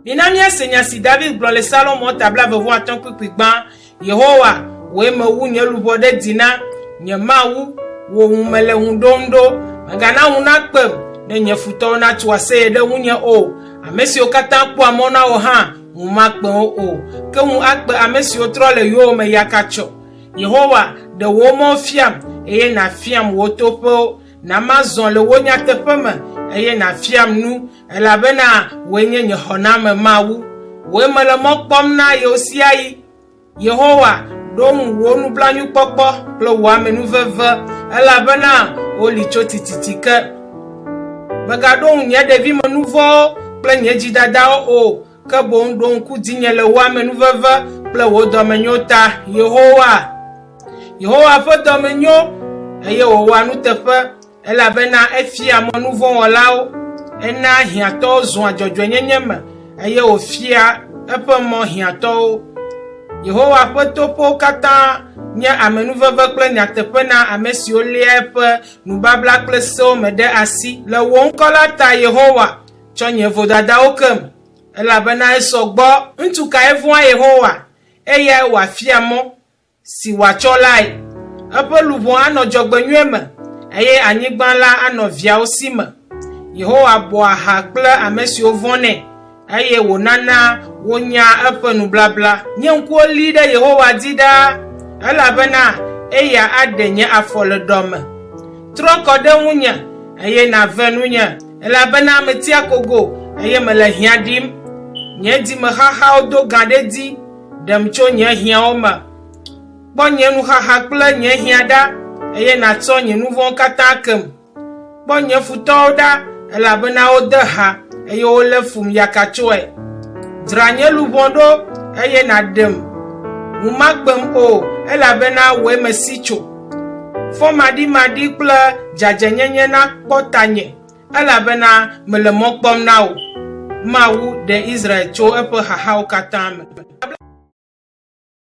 Minamia senya si David gblɔ le Salomon tabla vevo atɔn kpikpigba Yehowa wo me wu nye lubo de dina nye mawu wo mele hundondo magana huna kpem ne nye futo na tuase de hunye o amesio kata ku amona o ha huma kpem o ke hu akpe amesio tro le yo me yakacho Yehowa de wo mo fiam eye na fiam wo topo na mazon le wonya tepeme eye na fiam nu elabena wenye nye honame mawu we mele mokpom na yosiai Yehowa don wonu blanyu pokpo plo wa menu veve elabena oli chotititike bagadon nye devi menuvo ple nye jidada o ke bon don ku dinye le wa menu veve ple wo do menyota Yehowa fo do menyo eye wo wa nu tefe elabena efia menuvo wolao ena hiato zon ajojo nyenyeme eye ofia epe mo hiato Yehowa potopo kata nya amenuveve kple nyateƒe na amesio lia eƒe nubabla kple sewo me ɖe asi le wo ŋkɔ la ta Yehowa tsɔ nye vodadawo kem elabena esɔgbɔ ŋutsu kae vɔ̃a Yehowa eya wòafia mɔ si wòatsɔ lae eƒe luʋɔ anɔ dzɔgbenyuie me eye anyigba la anɔ viawo si me Yehowa bɔ aha kple amesiwo vɔ̃nɛ eye wònana wonya eƒe nublabla nye ŋkuwo li ɖe Yehowa dzi ɖaa elabena eya aɖe nye afɔ le dɔme trɔ kɔ ɖe ŋunye eye nave nunye elabena meti akogo eye mele hiã ɖim nye dzimexaxawo do gã ɖe dzi ɖem tso nye hiãwo me kpɔ nye nuxaxa kple nye hiã ɖa eye natsɔ nye nu vɔ̃wo katã kem kpɔ nye futɔwo ɖa elabena wode ha eye wole fum yakatsoe dzra nye luʋɔ ɖo eye naɖem ŋumagbem o elabena woe mesi tso fɔ maɖimaɖi kple dzadzenyenye na kpɔ tanye elabena mele mɔ kpɔm na wo Mawu de Israel tso eƒe xaxawo katã me